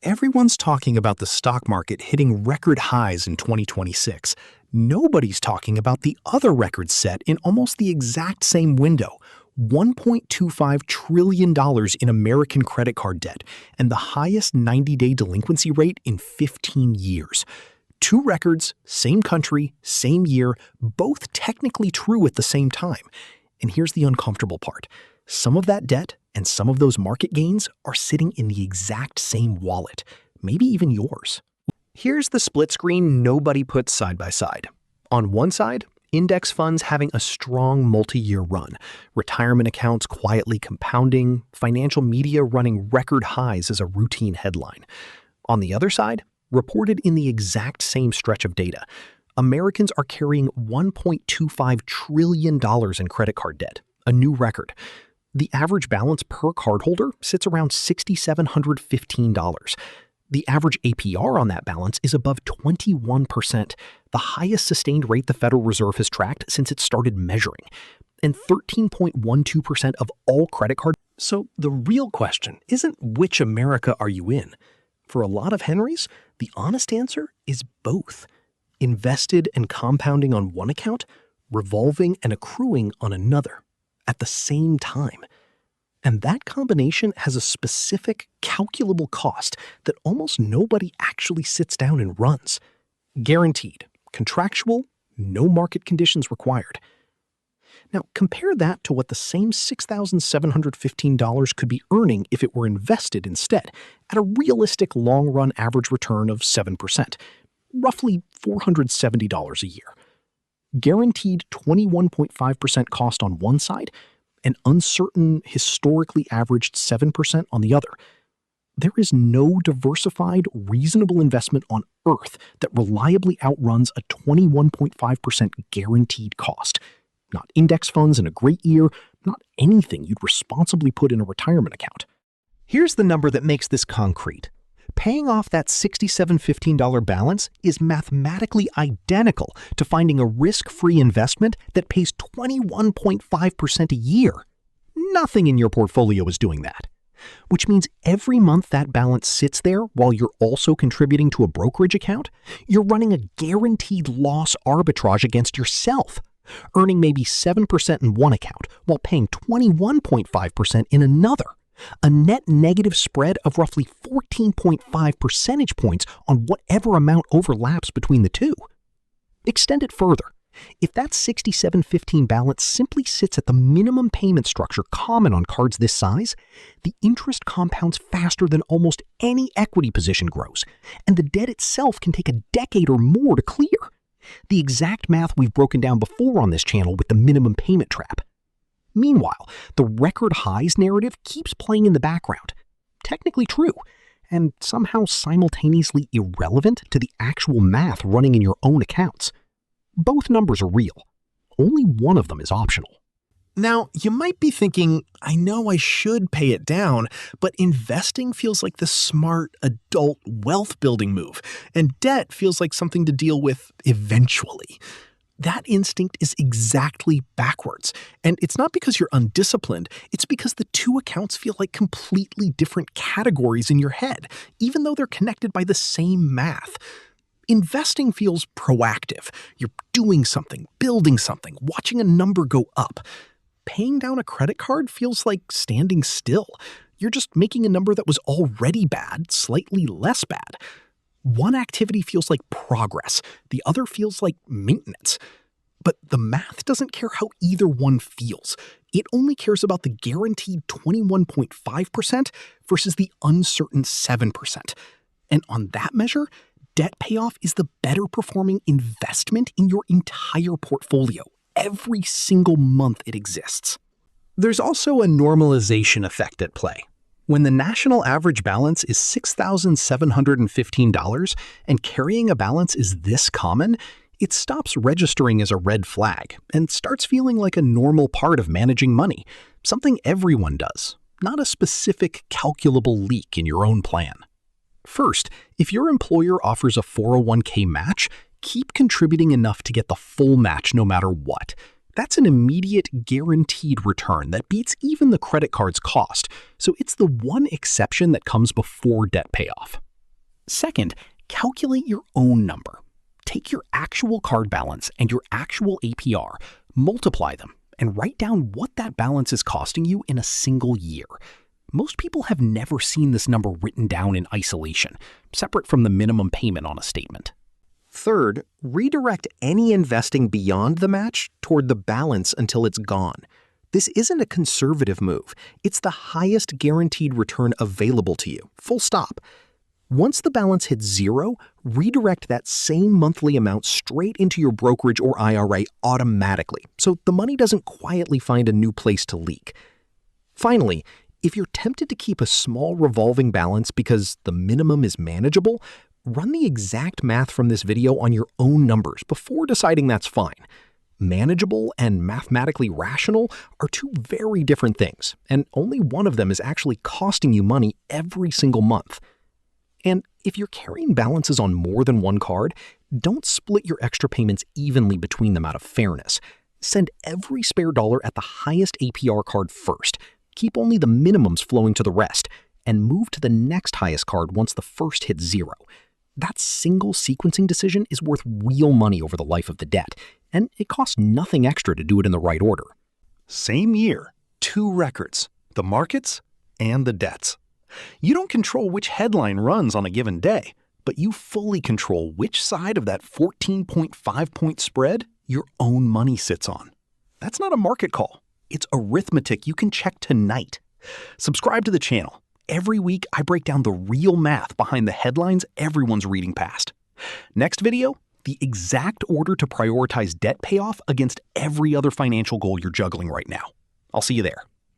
Everyone's talking about the stock market hitting record highs in 2026. Nobody's talking about the other records set in almost the exact same window. $1.25 trillion in American credit card debt and the highest 90-day delinquency rate in 15 years. Two records, same country, same year, both technically true at the same time. And here's the uncomfortable part. Some of that debt and some of those market gains are sitting in the exact same wallet, maybe even yours. Here's the split screen nobody puts side by side. On one side, index funds having a strong multi-year run, retirement accounts quietly compounding, financial media running record highs as a routine headline. On the other side, reported in the exact same stretch of data, Americans are carrying $1.25 trillion in credit card debt, a new record. The average balance per cardholder sits around $6,715. The average APR on that balance is above 21%, the highest sustained rate the Federal Reserve has tracked since it started measuring, and 13.12% of all credit cards. So the real question isn't which America are you in? For a lot of Henrys, the honest answer is both. Invested and compounding on one account, revolving and accruing on another at the same time. And that combination has a specific, calculable cost that almost nobody actually sits down and runs. Guaranteed, contractual, no market conditions required. Now, compare that to what the same $6,715 could be earning if it were invested instead, at a realistic long-run average return of 7%, roughly $470 a year. Guaranteed 21.5% cost on one side, and uncertain, historically averaged 7% on the other. There is no diversified, reasonable investment on Earth that reliably outruns a 21.5% guaranteed cost. Not index funds in a great year, not anything you'd responsibly put in a retirement account. Here's the number that makes this concrete. Paying off that $6,715 balance is mathematically identical to finding a risk-free investment that pays 21.5% a year. Nothing in your portfolio is doing that. Which means every month that balance sits there while you're also contributing to a brokerage account, you're running a guaranteed loss arbitrage against yourself, earning maybe 7% in one account while paying 21.5% in another. A net negative spread of roughly 14.5 percentage points on whatever amount overlaps between the two. Extend it further. If that $6,715 balance simply sits at the minimum payment structure common on cards this size, the interest compounds faster than almost any equity position grows, and the debt itself can take a decade or more to clear. The exact math we've broken down before on this channel with the minimum payment trap. Meanwhile, the record highs narrative keeps playing in the background. Technically true, and somehow simultaneously irrelevant to the actual math running in your own accounts. Both numbers are real. Only one of them is optional. Now, you might be thinking, I know I should pay it down, but investing feels like the smart, adult wealth-building move, and debt feels like something to deal with eventually. That instinct is exactly backwards. And it's not because you're undisciplined, it's because the two accounts feel like completely different categories in your head, even though they're connected by the same math. Investing feels proactive. You're doing something, building something, watching a number go up. Paying down a credit card feels like standing still. You're just making a number that was already bad, slightly less bad. One activity feels like progress, the other feels like maintenance. But the math doesn't care how either one feels. It only cares about the guaranteed 21.5% versus the uncertain 7%. And on that measure, debt payoff is the better performing investment in your entire portfolio, every single month it exists. There's also a normalization effect at play. When the national average balance is $6,715 and carrying a balance is this common, it stops registering as a red flag and starts feeling like a normal part of managing money, something everyone does, not a specific calculable leak in your own plan. First, if your employer offers a 401k match, keep contributing enough to get the full match no matter what. That's an immediate guaranteed return that beats even the credit card's cost, so it's the one exception that comes before debt payoff. Second, calculate your own number. Take your actual card balance and your actual APR, multiply them, and write down what that balance is costing you in a single year. Most people have never seen this number written down in isolation, separate from the minimum payment on a statement. Third, redirect any investing beyond the match toward the balance until it's gone. This isn't a conservative move. It's the highest guaranteed return available to you, full stop. Once the balance hits zero, redirect that same monthly amount straight into your brokerage or IRA automatically, so the money doesn't quietly find a new place to leak. Finally, if you're tempted to keep a small revolving balance because the minimum is manageable, run the exact math from this video on your own numbers before deciding that's fine. Manageable and mathematically rational are two very different things, and only one of them is actually costing you money every single month. And if you're carrying balances on more than one card, don't split your extra payments evenly between them out of fairness. Send every spare dollar at the highest APR card first. Keep only the minimums flowing to the rest, and move to the next highest card once the first hits zero. That single sequencing decision is worth real money over the life of the debt, and it costs nothing extra to do it in the right order. Same year, two records, the markets and the debts. You don't control which headline runs on a given day, but you fully control which side of that 14.5-point spread your own money sits on. That's not a market call. It's arithmetic you can check tonight. Subscribe to the channel. Every week, I break down the real math behind the headlines everyone's reading past. Next video, the exact order to prioritize debt payoff against every other financial goal you're juggling right now. I'll see you there.